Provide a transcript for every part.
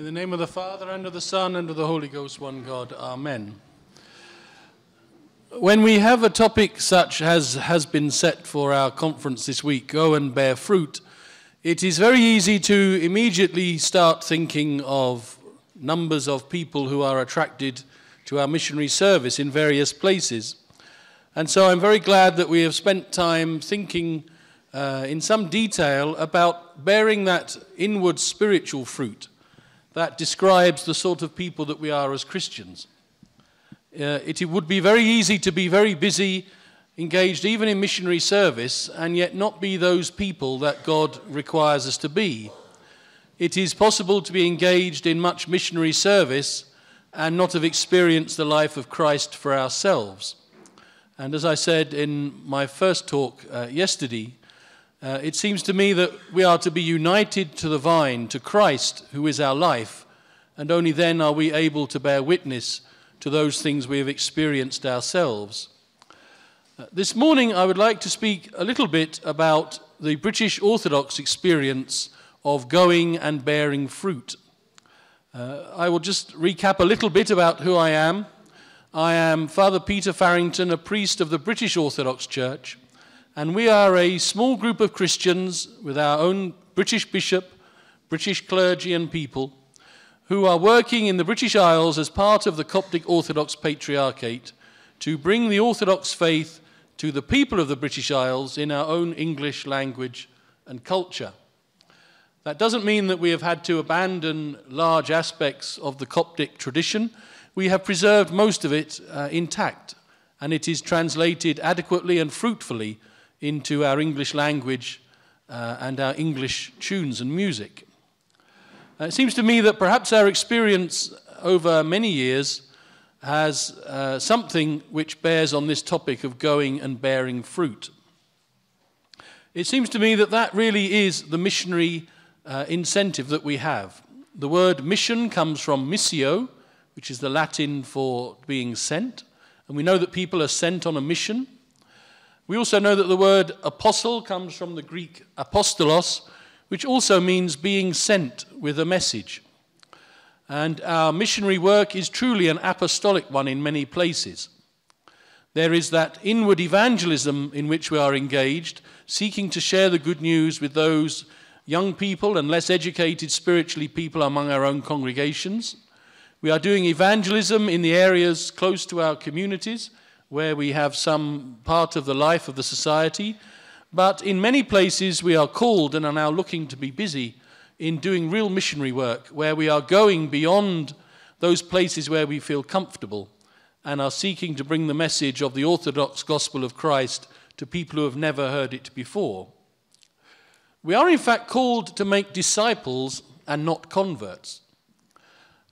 In the name of the Father, and of the Son, and of the Holy Ghost, one God. Amen. When we have a topic such as has been set for our conference this week, Go and Bear Fruit, it is very easy to immediately start thinking of numbers of people who are attracted to our missionary service in various places. And so I'm very glad that we have spent time thinking in some detail about bearing that inward spiritual fruit that describes the sort of people that we are as Christians. It would be very easy to be very busy, engaged even in missionary service, and yet not be those people that God requires us to be. It is possible to be engaged in much missionary service and not have experienced the life of Christ for ourselves. And as I said in my first talk yesterday, it seems to me that we are to be united to the vine, to Christ, who is our life, and only then are we able to bear witness to those things we have experienced ourselves. This morning I would like to speak a little bit about the British Orthodox experience of going and bearing fruit. I will just recap a little bit about who I am. I am Father Peter Farrington, a priest of the British Orthodox Church, and we are a small group of Christians with our own British bishop, British clergy and people, who are working in the British Isles as part of the Coptic Orthodox Patriarchate to bring the Orthodox faith to the people of the British Isles in our own English language and culture. That doesn't mean that we have had to abandon large aspects of the Coptic tradition. We have preserved most of it intact, and it is translated adequately and fruitfully into our English language and our English tunes and music. It seems to me that perhaps our experience over many years has something which bears on this topic of going and bearing fruit. It seems to me that that really is the missionary incentive that we have. The word mission comes from missio, which is the Latin for being sent, and we know that people are sent on a mission. We also know that the word apostle comes from the Greek apostolos, which also means being sent with a message. And our missionary work is truly an apostolic one in many places. There is that inward evangelism in which we are engaged, seeking to share the good news with those young people and less educated spiritually people among our own congregations. We are doing evangelism in the areas close to our communities, where we have some part of the life of the society. But in many places we are called and are now looking to be busy in doing real missionary work, where we are going beyond those places where we feel comfortable and are seeking to bring the message of the Orthodox gospel of Christ to people who have never heard it before. We are in fact called to make disciples and not converts.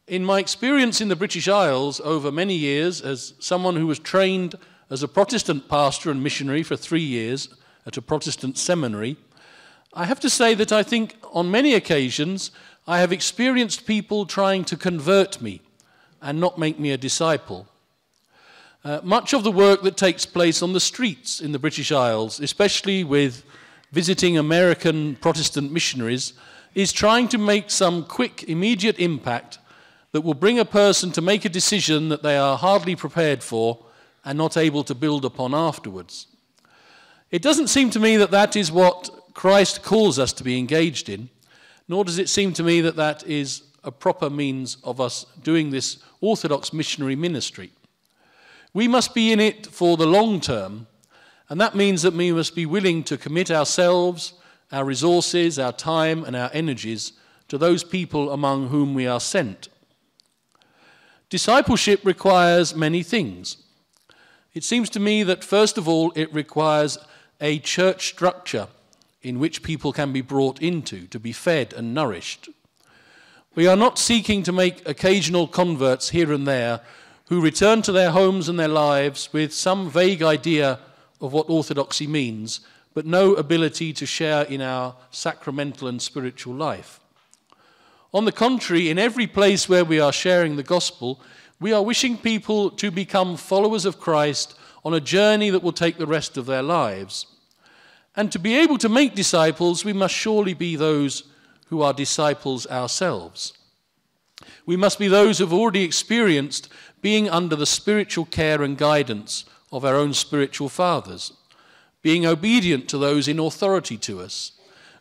In my experience in the British Isles over many years, as someone who was trained as a Protestant pastor and missionary for 3 years at a Protestant seminary, I have to say that I think on many occasions I have experienced people trying to convert me and not make me a disciple. Much of the work that takes place on the streets in the British Isles, especially with visiting American Protestant missionaries, is trying to make some quick, immediate impact that will bring a person to make a decision that they are hardly prepared for and not able to build upon afterwards. It doesn't seem to me that that is what Christ calls us to be engaged in, nor does it seem to me that that is a proper means of us doing this Orthodox missionary ministry. We must be in it for the long term, and that means that we must be willing to commit ourselves, our resources, our time and our energies to those people among whom we are sent. Discipleship requires many things. It seems to me that first of all it requires a church structure in which people can be brought into, to be fed and nourished. We are not seeking to make occasional converts here and there who return to their homes and their lives with some vague idea of what orthodoxy means, but no ability to share in our sacramental and spiritual life. On the contrary, in every place where we are sharing the gospel, we are wishing people to become followers of Christ on a journey that will take the rest of their lives. And to be able to make disciples, we must surely be those who are disciples ourselves. We must be those who have already experienced being under the spiritual care and guidance of our own spiritual fathers, being obedient to those in authority to us,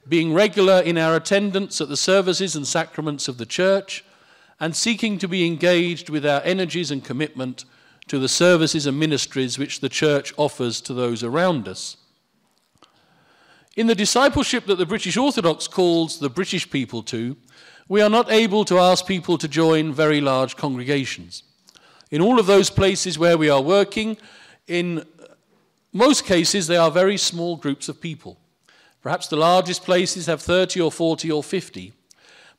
being regular in our attendance at the services and sacraments of the church, and seeking to be engaged with our energies and commitment to the services and ministries which the church offers to those around us. In the discipleship that the British Orthodox calls the British people to, we are not able to ask people to join very large congregations. In all of those places where we are working, in most cases they are very small groups of people. Perhaps the largest places have 30 or 40 or 50.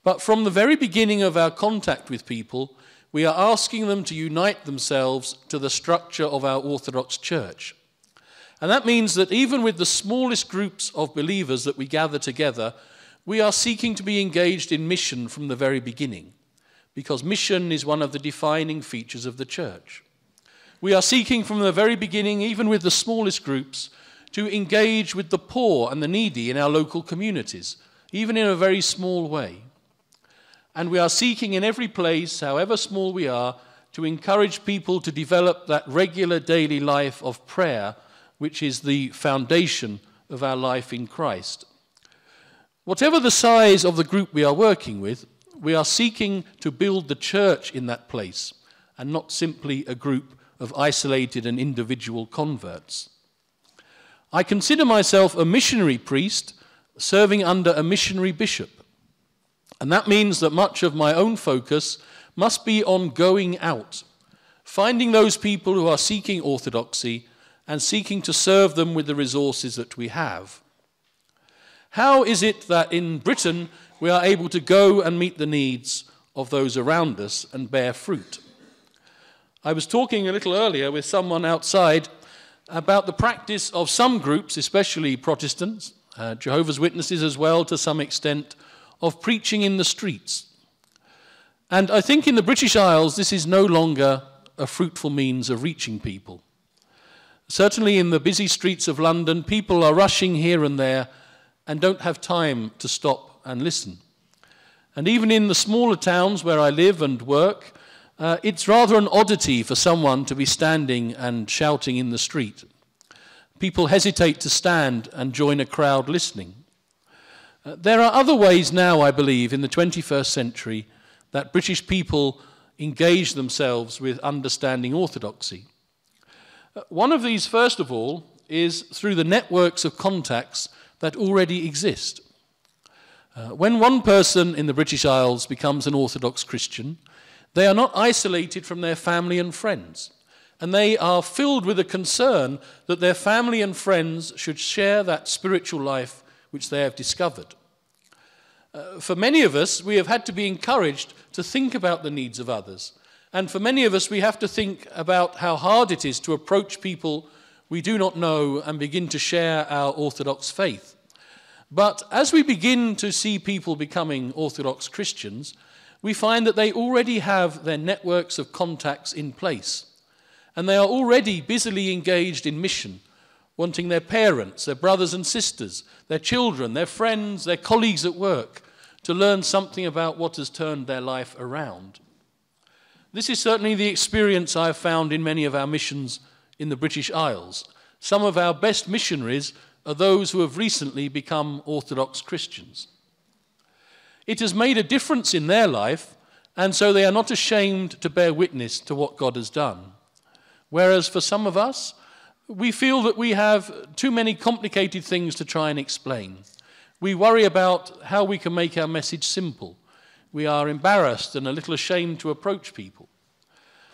But from the very beginning of our contact with people, we are asking them to unite themselves to the structure of our Orthodox Church. And that means that even with the smallest groups of believers that we gather together, we are seeking to be engaged in mission from the very beginning, because mission is one of the defining features of the church. We are seeking from the very beginning, even with the smallest groups, to engage with the poor and the needy in our local communities, even in a very small way. And we are seeking in every place, however small we are, to encourage people to develop that regular daily life of prayer, which is the foundation of our life in Christ. Whatever the size of the group we are working with, we are seeking to build the church in that place, and not simply a group of isolated and individual converts. I consider myself a missionary priest serving under a missionary bishop. And that means that much of my own focus must be on going out, finding those people who are seeking orthodoxy and seeking to serve them with the resources that we have. How is it that in Britain we are able to go and meet the needs of those around us and bear fruit? I was talking a little earlier with someone outside about the practice of some groups, especially Protestants, Jehovah's Witnesses as well to some extent, of preaching in the streets. And I think in the British Isles this is no longer a fruitful means of reaching people. Certainly in the busy streets of London, people are rushing here and there and don't have time to stop and listen. And even in the smaller towns where I live and work, it's rather an oddity for someone to be standing and shouting in the street. People hesitate to stand and join a crowd listening. There are other ways now, I believe, in the 21st century that British people engage themselves with understanding orthodoxy. One of these, first of all, is through the networks of contacts that already exist. When one person in the British Isles becomes an Orthodox Christian, they are not isolated from their family and friends, and they are filled with a concern that their family and friends should share that spiritual life which they have discovered. For many of us, we have had to be encouraged to think about the needs of others. And for many of us, we have to think about how hard it is to approach people we do not know and begin to share our Orthodox faith. But as we begin to see people becoming Orthodox Christians, we find that they already have their networks of contacts in place. And they are already busily engaged in mission, wanting their parents, their brothers and sisters, their children, their friends, their colleagues at work to learn something about what has turned their life around. This is certainly the experience I have found in many of our missions in the British Isles. Some of our best missionaries are those who have recently become Orthodox Christians. It has made a difference in their life, and so they are not ashamed to bear witness to what God has done. Whereas for some of us, we feel that we have too many complicated things to try and explain. We worry about how we can make our message simple. We are embarrassed and a little ashamed to approach people.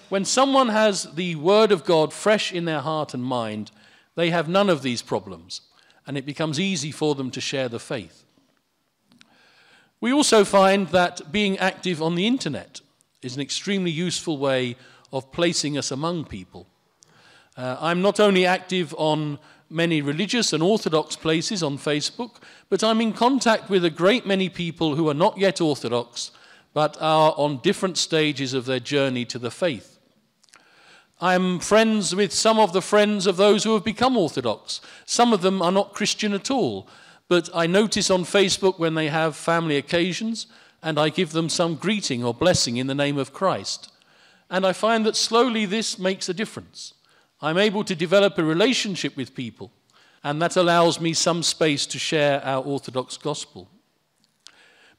When someone has the Word of God fresh in their heart and mind, they have none of these problems, and it becomes easy for them to share the faith. We also find that being active on the internet is an extremely useful way of placing us among people. I'm not only active on many religious and Orthodox places on Facebook, but I'm in contact with a great many people who are not yet Orthodox, but are on different stages of their journey to the faith. I'm friends with some of the friends of those who have become Orthodox. Some of them are not Christian at all, but I notice on Facebook when they have family occasions, and I give them some greeting or blessing in the name of Christ. And I find that slowly this makes a difference. I'm able to develop a relationship with people, and that allows me some space to share our Orthodox gospel.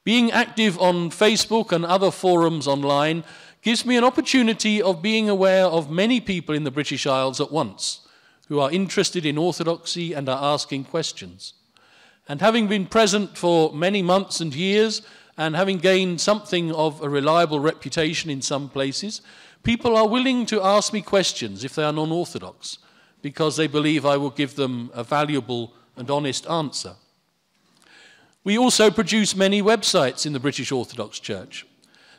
Being active on Facebook and other forums online gives me an opportunity of being aware of many people in the British Isles at once who are interested in orthodoxy and are asking questions. And having been present for many months and years and having gained something of a reliable reputation in some places, people are willing to ask me questions if they are non-Orthodox because they believe I will give them a valuable and honest answer. We also produce many websites in the British Orthodox Church,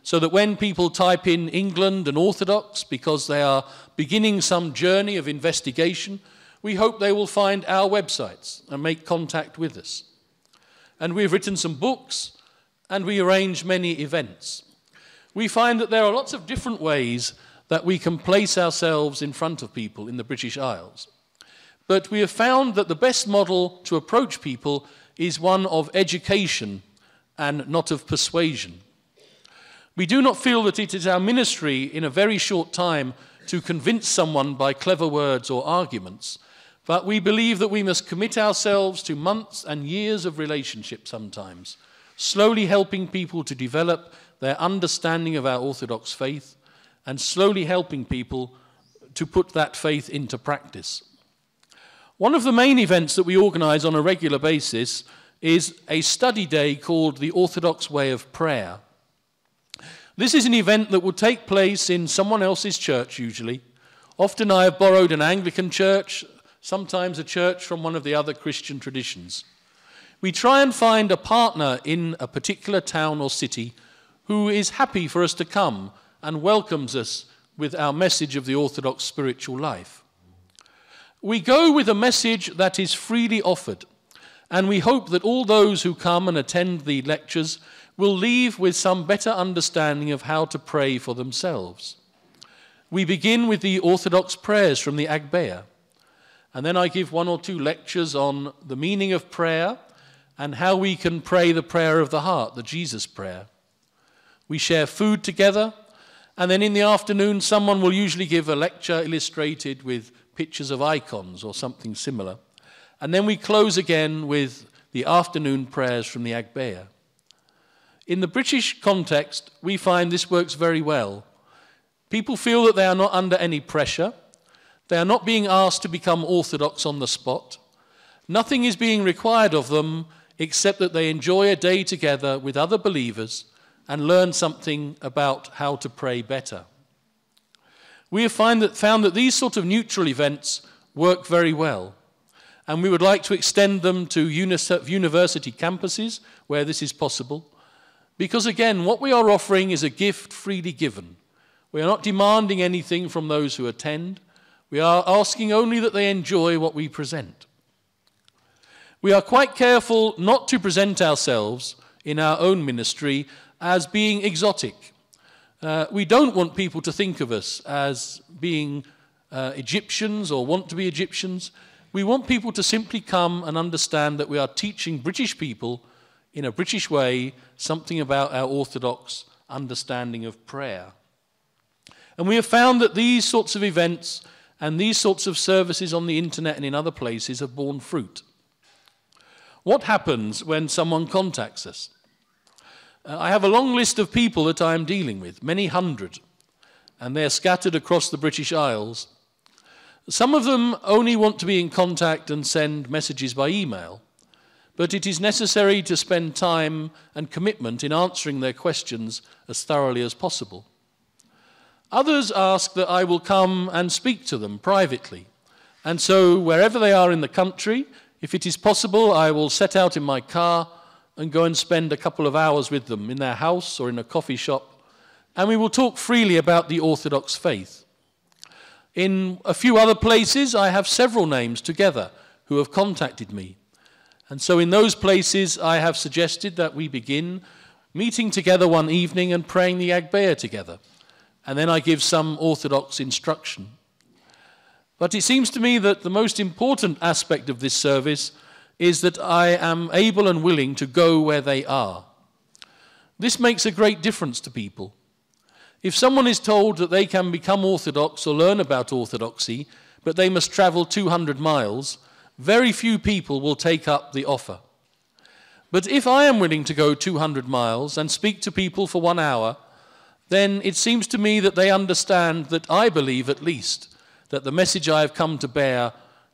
so that when people type in England and Orthodox because they are beginning some journey of investigation, we hope they will find our websites and make contact with us. And we've written some books, and we arrange many events. We find that there are lots of different ways that we can place ourselves in front of people in the British Isles. But we have found that the best model to approach people is one of education and not of persuasion. We do not feel that it is our ministry in a very short time to convince someone by clever words or arguments, but we believe that we must commit ourselves to months and years of relationship sometimes, slowly helping people to develop their understanding of our Orthodox faith and slowly helping people to put that faith into practice. One of the main events that we organize on a regular basis is a study day called the Orthodox Way of Prayer. This is an event that will take place in someone else's church usually. Often I have borrowed an Anglican church, sometimes a church from one of the other Christian traditions. We try and find a partner in a particular town or city who is happy for us to come and welcomes us with our message of the Orthodox spiritual life. We go with a message that is freely offered, and we hope that all those who come and attend the lectures will leave with some better understanding of how to pray for themselves. We begin with the Orthodox prayers from the Agbeya, and then I give 1 or 2 lectures on the meaning of prayer and how we can pray the prayer of the heart, the Jesus prayer. We share food together, and then in the afternoon someone will usually give a lecture illustrated with pictures of icons or something similar. And then we close again with the afternoon prayers from the Agbeya. In the British context, we find this works very well. People feel that they are not under any pressure. They are not being asked to become Orthodox on the spot. Nothing is being required of them except that they enjoy a day together with other believers and learn something about how to pray better. We have found that these sort of neutral events work very well, and we would like to extend them to university campuses where this is possible, because again, what we are offering is a gift freely given. We are not demanding anything from those who attend. We are asking only that they enjoy what we present. We are quite careful not to present ourselves in our own ministry as being exotic. We don't want people to think of us as being Egyptians or want to be Egyptians. We want people to simply come and understand that we are teaching British people in a British way something about our Orthodox understanding of prayer. And we have found that these sorts of events and these sorts of services on the internet and in other places have borne fruit. What happens when someone contacts us? I have a long list of people that I am dealing with, many hundred, and they're scattered across the British Isles. Some of them only want to be in contact and send messages by email, but it is necessary to spend time and commitment in answering their questions as thoroughly as possible. Others ask that I will come and speak to them privately, and so wherever they are in the country, if it is possible, I will set out in my car and go and spend a couple of hours with them in their house or in a coffee shop, and we will talk freely about the Orthodox faith. In a few other places, I have several names together who have contacted me, and so in those places I have suggested that we begin meeting together one evening and praying the Agbeya together, and then I give some Orthodox instruction. But it seems to me that the most important aspect of this service is that I am able and willing to go where they are. This makes a great difference to people. If someone is told that they can become Orthodox or learn about Orthodoxy, but they must travel 200 miles, very few people will take up the offer. But if I am willing to go 200 miles and speak to people for 1 hour, then it seems to me that they understand that I believe at least that the message I have come to bear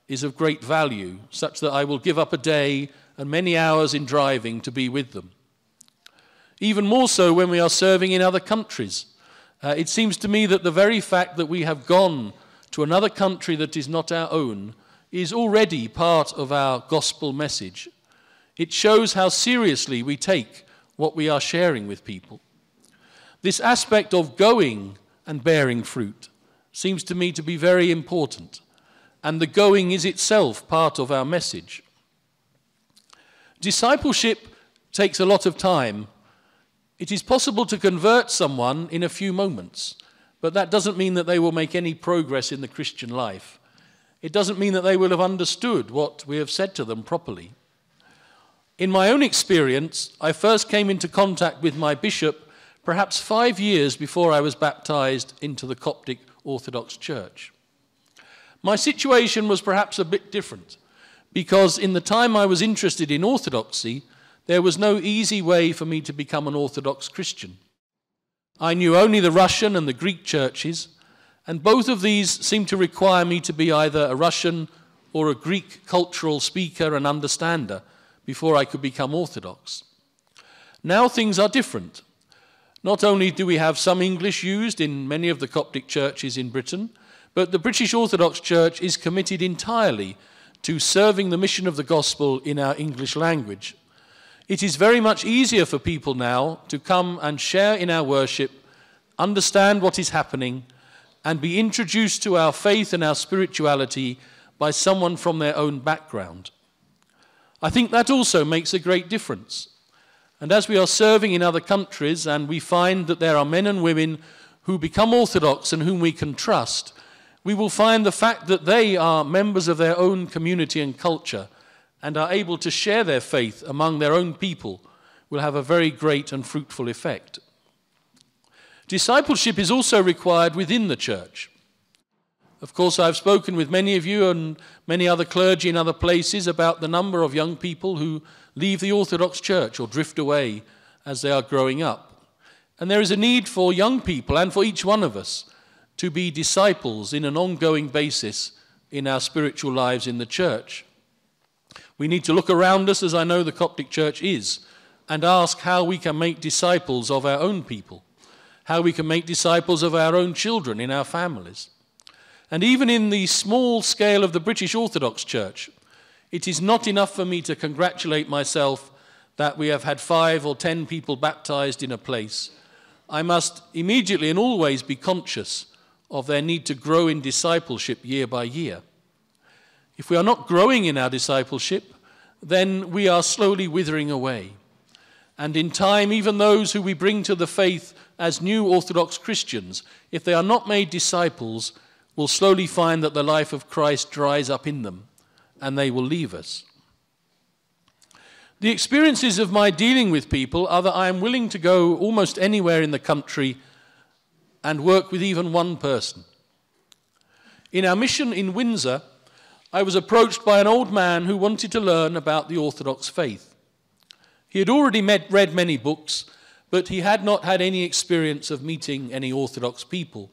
is of great value, such that I will give up a day and many hours in driving to be with them. Even more so when we are serving in other countries. It seems to me that the very fact that we have gone to another country that is not our own is already part of our gospel message. It shows how seriously we take what we are sharing with people. This aspect of going and bearing fruit seems to me to be very important, and the going is itself part of our message. Discipleship takes a lot of time. It is possible to convert someone in a few moments, but that doesn't mean that they will make any progress in the Christian life. It doesn't mean that they will have understood what we have said to them properly. In my own experience, I first came into contact with my bishop perhaps 5 years before I was baptized into the Coptic Orthodox Church. My situation was perhaps a bit different, because in the time I was interested in Orthodoxy, there was no easy way for me to become an Orthodox Christian. I knew only the Russian and the Greek churches, and both of these seemed to require me to be either a Russian or a Greek cultural speaker and understander before I could become Orthodox. Now things are different. Not only do we have some English used in many of the Coptic churches in Britain, but the British Orthodox Church is committed entirely to serving the mission of the gospel in our English language. It is very much easier for people now to come and share in our worship, understand what is happening, and be introduced to our faith and our spirituality by someone from their own background. I think that also makes a great difference. And as we are serving in other countries and we find that there are men and women who become Orthodox and whom we can trust, we will find the fact that they are members of their own community and culture and are able to share their faith among their own people will have a very great and fruitful effect. Discipleship is also required within the church. Of course, I've spoken with many of you and many other clergy in other places about the number of young people who leave the Orthodox Church or drift away as they are growing up. And there is a need for young people and for each one of us to be disciples in an ongoing basis in our spiritual lives in the church. We need to look around us, as I know the Coptic Church is, and ask how we can make disciples of our own people, how we can make disciples of our own children in our families. And even in the small scale of the British Orthodox Church, it is not enough for me to congratulate myself that we have had 5 or 10 people baptized in a place. I must immediately and always be conscious of their need to grow in discipleship year by year. If we are not growing in our discipleship, then we are slowly withering away. And in time, even those who we bring to the faith as new Orthodox Christians, if they are not made disciples, will slowly find that the life of Christ dries up in them, and they will leave us. The experiences of my dealing with people are that I am willing to go almost anywhere in the country and work with even one person. In our mission in Windsor, I was approached by an old man who wanted to learn about the Orthodox faith. He had already read many books, but he had not had any experience of meeting any Orthodox people.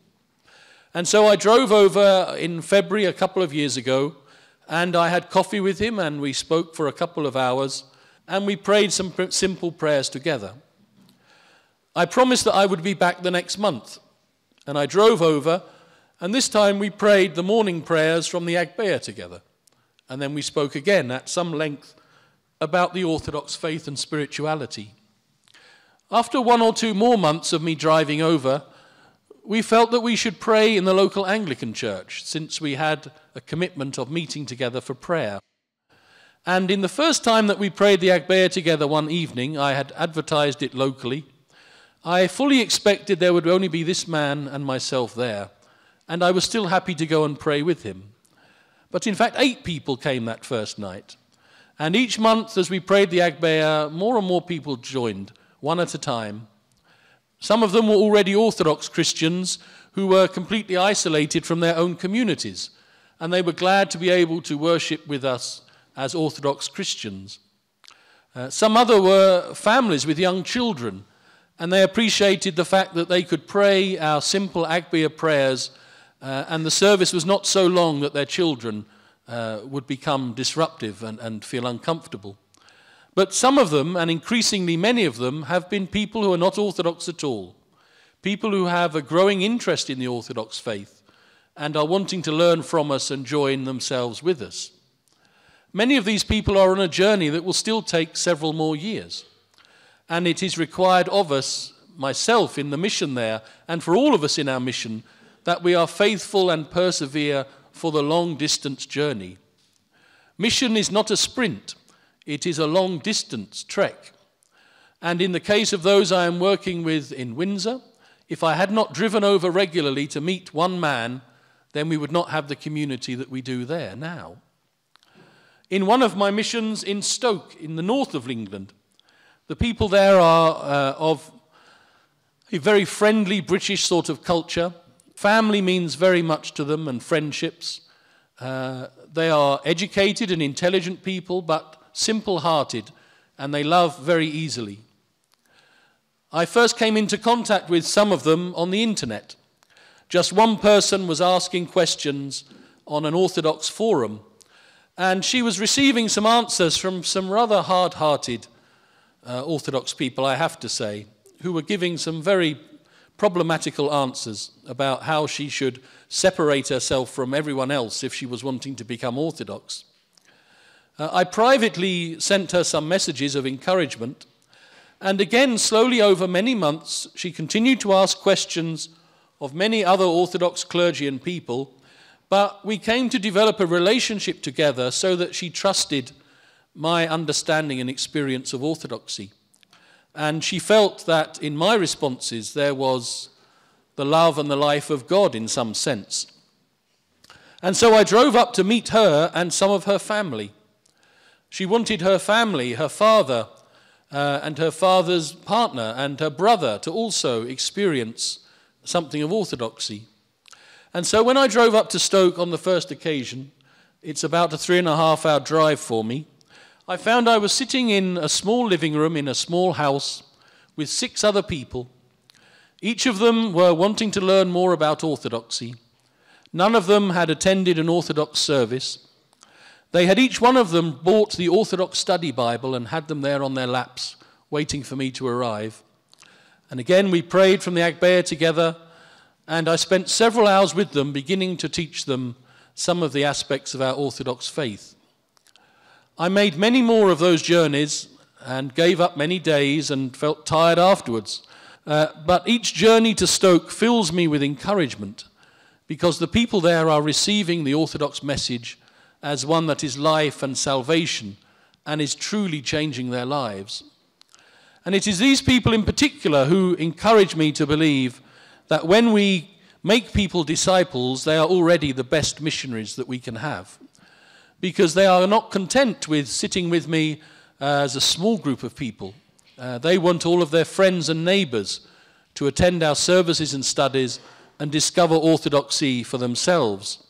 And so I drove over in February a couple of years ago, and I had coffee with him, and we spoke for a couple of hours, and we prayed some simple prayers together. I promised that I would be back the next month, and I drove over, and this time we prayed the morning prayers from the Agbeya together. And then we spoke again at some length about the Orthodox faith and spirituality. After 1 or 2 more months of me driving over, we felt that we should pray in the local Anglican church, since we had a commitment of meeting together for prayer. And in the first time that we prayed the Agbeya together one evening, I had advertised it locally, I fully expected there would only be this man and myself there. And I was still happy to go and pray with him. But in fact, 8 people came that first night. And each month as we prayed the Agbeya, more and more people joined one at a time. Some of them were already Orthodox Christians who were completely isolated from their own communities, and they were glad to be able to worship with us as Orthodox Christians. Some other were families with young children, and they appreciated the fact that they could pray our simple Agbeya prayers, and the service was not so long that their children would become disruptive and feel uncomfortable. But some of them, and increasingly many of them, have been people who are not Orthodox at all, people who have a growing interest in the Orthodox faith and are wanting to learn from us and join themselves with us. Many of these people are on a journey that will still take several more years, and it is required of us, myself in the mission there, and for all of us in our mission, that we are faithful and persevere for the long-distance journey. Mission is not a sprint, it is a long-distance trek. And in the case of those I am working with in Windsor, if I had not driven over regularly to meet one man, then we would not have the community that we do there now. In one of my missions in Stoke, in the north of England, the people there are of a very friendly British sort of culture. Family means very much to them, and friendships. They are educated and intelligent people, but simple-hearted, and they love very easily. I first came into contact with some of them on the internet. Just one person was asking questions on an Orthodox forum, and she was receiving some answers from some rather hard-hearted Orthodox people, I have to say, who were giving some very problematical answers about how she should separate herself from everyone else if she was wanting to become Orthodox. I privately sent her some messages of encouragement, and again, slowly over many months, she continued to ask questions of many other Orthodox clergy and people, but we came to develop a relationship together so that she trusted my understanding and experience of Orthodoxy. And she felt that in my responses there was the love and the life of God in some sense. And so I drove up to meet her and some of her family. She wanted her family, her father, and her father's partner and her brother to also experience something of Orthodoxy. And so when I drove up to Stoke on the first occasion, it's about a 3.5-hour drive for me, I found I was sitting in a small living room in a small house with 6 other people. Each of them were wanting to learn more about Orthodoxy. None of them had attended an Orthodox service. They had each one of them bought the Orthodox study Bible and had them there on their laps, waiting for me to arrive. And again, we prayed from the Agbeya together, and I spent several hours with them, beginning to teach them some of the aspects of our Orthodox faith. I made many more of those journeys and gave up many days and felt tired afterwards. But each journey to Stoke fills me with encouragement because the people there are receiving the Orthodox message as one that is life and salvation and is truly changing their lives. And it is these people in particular who encourage me to believe that when we make people disciples, they are already the best missionaries that we can have, because they are not content with sitting with me as a small group of people. They want all of their friends and neighbours to attend our services and studies and discover Orthodoxy for themselves.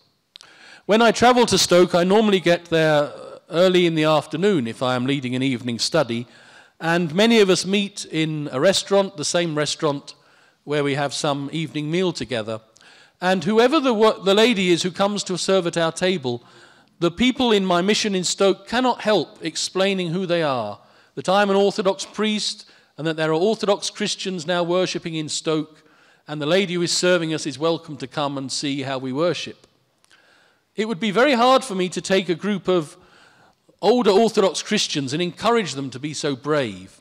When I travel to Stoke, I normally get there early in the afternoon if I am leading an evening study, and many of us meet in a restaurant, the same restaurant where we have some evening meal together. And whoever the lady is who comes to serve at our table, the people in my mission in Stoke cannot help explaining who they are, that I'm an Orthodox priest and that there are Orthodox Christians now worshipping in Stoke, and the lady who is serving us is welcome to come and see how we worship. It would be very hard for me to take a group of older Orthodox Christians and encourage them to be so brave.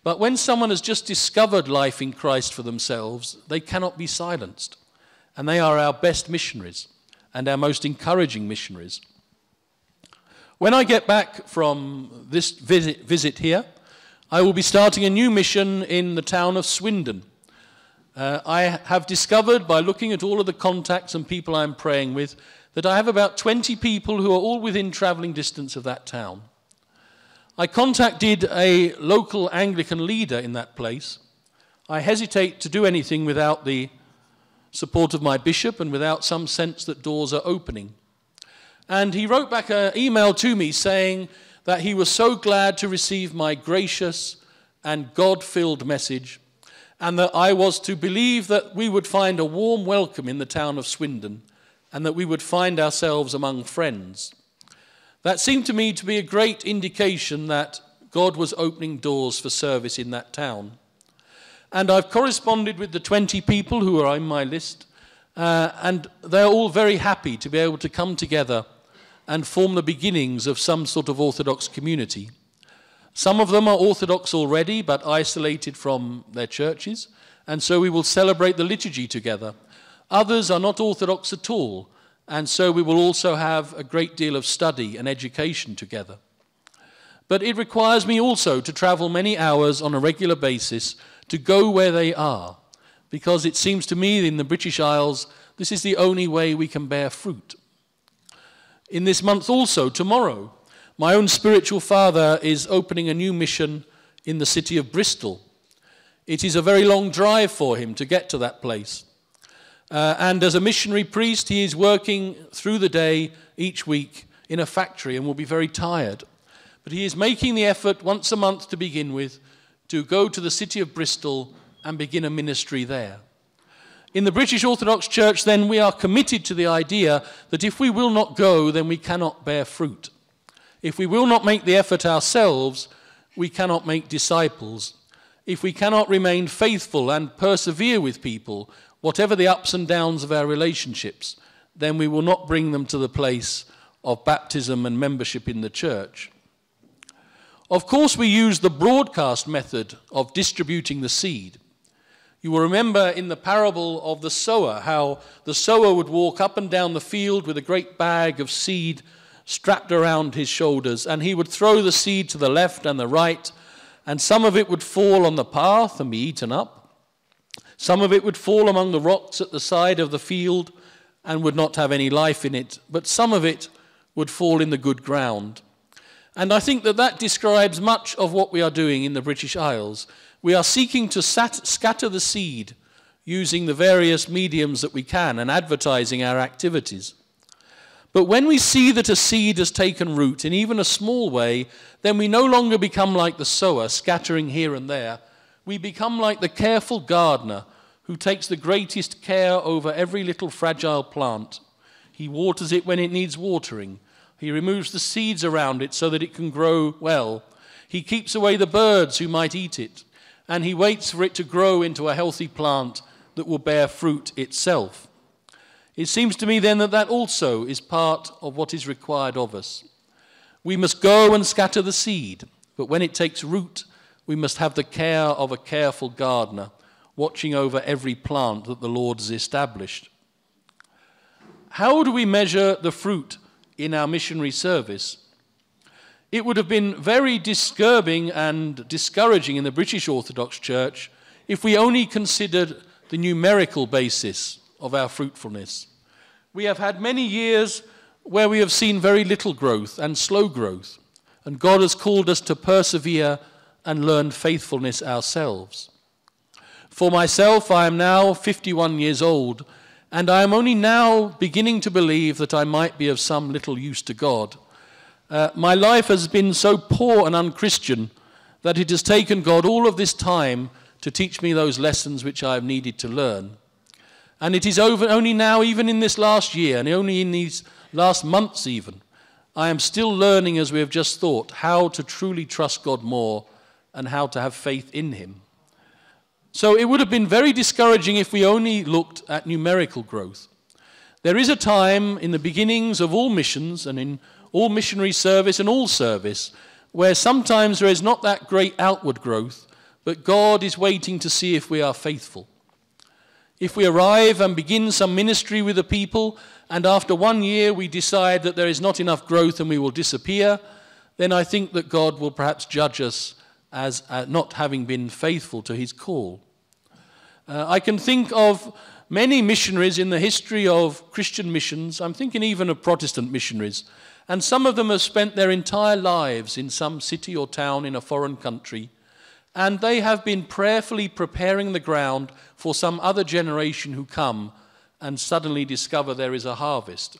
But when someone has just discovered life in Christ for themselves, they cannot be silenced. And they are our best missionaries and our most encouraging missionaries. When I get back from this visit here, I will be starting a new mission in the town of Swindon. I have discovered by looking at all of the contacts and people I'm praying with that I have about 20 people who are all within travelling distance of that town. I contacted a local Anglican leader in that place. I hesitate to do anything without the support of my bishop and without some sense that doors are opening. And he wrote back an email to me saying that he was so glad to receive my gracious and God-filled message, and that I was to believe that we would find a warm welcome in the town of Swindon, and that we would find ourselves among friends. That seemed to me to be a great indication that God was opening doors for service in that town. And I've corresponded with the 20 people who are on my list, and they're all very happy to be able to come together and form the beginnings of some sort of Orthodox community. Some of them are Orthodox already, but isolated from their churches, and so we will celebrate the liturgy together. Others are not Orthodox at all, and so we will also have a great deal of study and education together. But it requires me also to travel many hours on a regular basis to go where they are, because it seems to me in the British Isles, this is the only way we can bear fruit. In this month also, tomorrow, my own spiritual father is opening a new mission in the city of Bristol. It is a very long drive for him to get to that place. And as a missionary priest, he is working through the day each week in a factory and will be very tired. But he is making the effort once a month to begin with to go to the city of Bristol and begin a ministry there. In the British Orthodox Church, then, we are committed to the idea that if we will not go, then we cannot bear fruit. If we will not make the effort ourselves, we cannot make disciples. If we cannot remain faithful and persevere with people, whatever the ups and downs of our relationships, then we will not bring them to the place of baptism and membership in the church. Of course, we use the broadcast method of distributing the seed. You will remember in the parable of the sower, how the sower would walk up and down the field with a great bag of seed strapped around his shoulders, and he would throw the seed to the left and the right, and some of it would fall on the path and be eaten up. Some of it would fall among the rocks at the side of the field and would not have any life in it, but some of it would fall in the good ground. And I think that that describes much of what we are doing in the British Isles. We are seeking to scatter the seed using the various mediums that we can and advertising our activities. But when we see that a seed has taken root in even a small way, then we no longer become like the sower, scattering here and there. We become like the careful gardener who takes the greatest care over every little fragile plant. He waters it when it needs watering. He removes the seeds around it so that it can grow well. He keeps away the birds who might eat it, and he waits for it to grow into a healthy plant that will bear fruit itself. It seems to me then that that also is part of what is required of us. We must go and scatter the seed, but when it takes root, we must have the care of a careful gardener, watching over every plant that the Lord has established. How do we measure the fruit in our missionary service? It would have been very disturbing and discouraging in the British Orthodox Church if we only considered the numerical basis of our fruitfulness. We have had many years where we have seen very little growth and slow growth, and God has called us to persevere and learn faithfulness ourselves. For myself, I am now 51 years old, and I am only now beginning to believe that I might be of some little use to God. My life has been so poor and unchristian that it has taken God all of this time to teach me those lessons which I have needed to learn. And it is only now, even in this last year, and only in these last months even, I am still learning, as we have just thought, how to truly trust God more and how to have faith in him. So it would have been very discouraging if we only looked at numerical growth. There is a time in the beginnings of all missions and in all missionary service and all service where sometimes there is not that great outward growth, but God is waiting to see if we are faithful. If we arrive and begin some ministry with the people, and after 1 year we decide that there is not enough growth and we will disappear, then I think that God will perhaps judge us as not having been faithful to his call. I can think of many missionaries in the history of Christian missions. I'm thinking even of Protestant missionaries. And some of them have spent their entire lives in some city or town in a foreign country. And they have been prayerfully preparing the ground for some other generation who come and suddenly discover there is a harvest.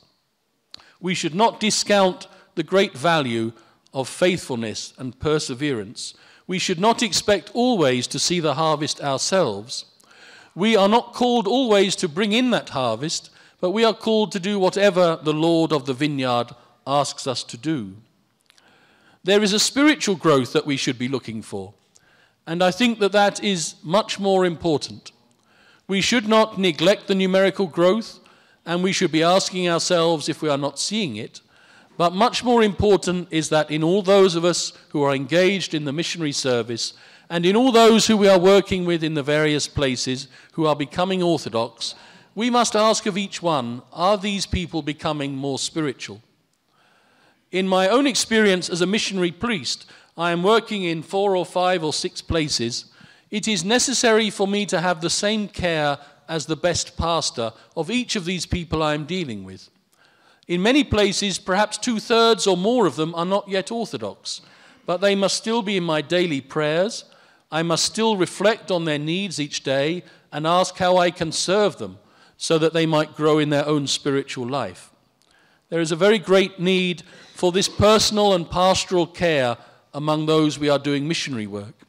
We should not discount the great value of faithfulness and perseverance. We should not expect always to see the harvest ourselves. We are not called always to bring in that harvest, but we are called to do whatever the Lord of the vineyard asks us to do. There is a spiritual growth that we should be looking for, and I think that that is much more important. We should not neglect the numerical growth, and we should be asking ourselves if we are not seeing it. But much more important is that in all those of us who are engaged in the missionary service, and in all those who we are working with in the various places who are becoming Orthodox, we must ask of each one, are these people becoming more spiritual? In my own experience as a missionary priest, I am working in 4 or 5 or 6 places. It is necessary for me to have the same care as the best pastor of each of these people I am dealing with. In many places, perhaps 2/3 or more of them are not yet Orthodox, but they must still be in my daily prayers. I must still reflect on their needs each day and ask how I can serve them so that they might grow in their own spiritual life. There is a very great need for this personal and pastoral care among those we are doing missionary work.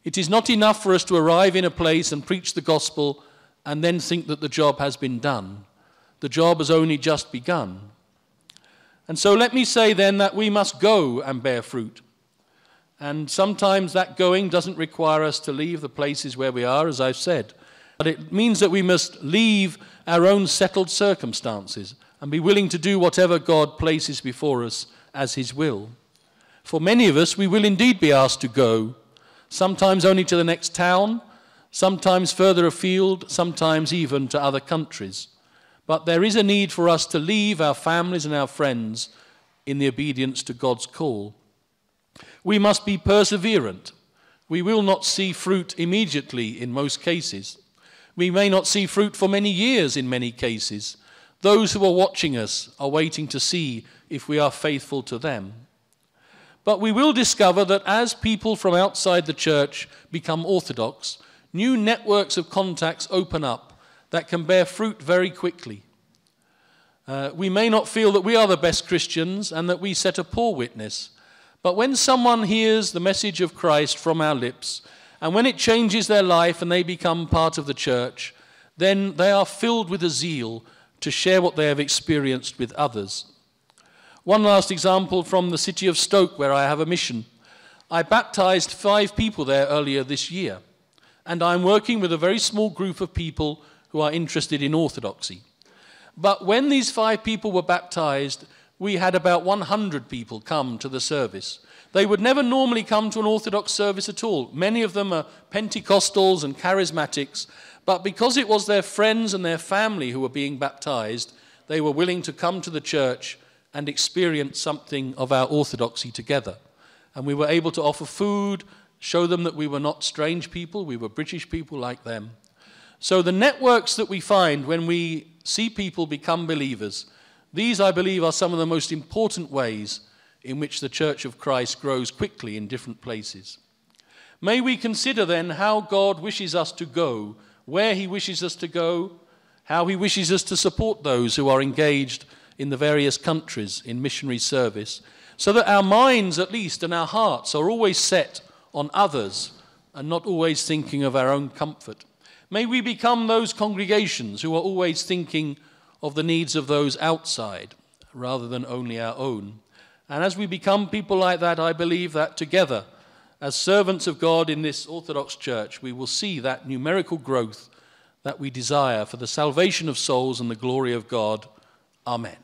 It is not enough for us to arrive in a place and preach the gospel and then think that the job has been done. The job has only just begun. And so let me say then that we must go and bear fruit. And sometimes that going doesn't require us to leave the places where we are, as I've said. But it means that we must leave our own settled circumstances and be willing to do whatever God places before us as his will. For many of us, we will indeed be asked to go, sometimes only to the next town, sometimes further afield, sometimes even to other countries. But there is a need for us to leave our families and our friends in the obedience to God's call. We must be perseverant. We will not see fruit immediately in most cases. We may not see fruit for many years in many cases. Those who are watching us are waiting to see if we are faithful to them. But we will discover that as people from outside the church become Orthodox, new networks of contacts open up that can bear fruit very quickly. We may not feel that we are the best Christians and that we set a poor witness, but when someone hears the message of Christ from our lips, and when it changes their life and they become part of the church, then they are filled with a zeal to share what they have experienced with others. One last example from the city of Stoke, where I have a mission. I baptized 5 people there earlier this year, and I'm working with a very small group of people who are interested in orthodoxy. But when these 5 people were baptized, we had about 100 people come to the service. They would never normally come to an Orthodox service at all. Many of them are Pentecostals and charismatics, but because it was their friends and their family who were being baptized, they were willing to come to the church and experience something of our orthodoxy together. And we were able to offer food, show them that we were not strange people, we were British people like them. So the networks that we find when we see people become believers, these, I believe, are some of the most important ways in which the Church of Christ grows quickly in different places. May we consider then how God wishes us to go, where he wishes us to go, how he wishes us to support those who are engaged in the various countries in missionary service, so that our minds at least and our hearts are always set on others and not always thinking of our own comfort. May we become those congregations who are always thinking of the needs of those outside rather than only our own. And as we become people like that, I believe that together, as servants of God in this Orthodox Church, we will see that numerical growth that we desire for the salvation of souls and the glory of God. Amen.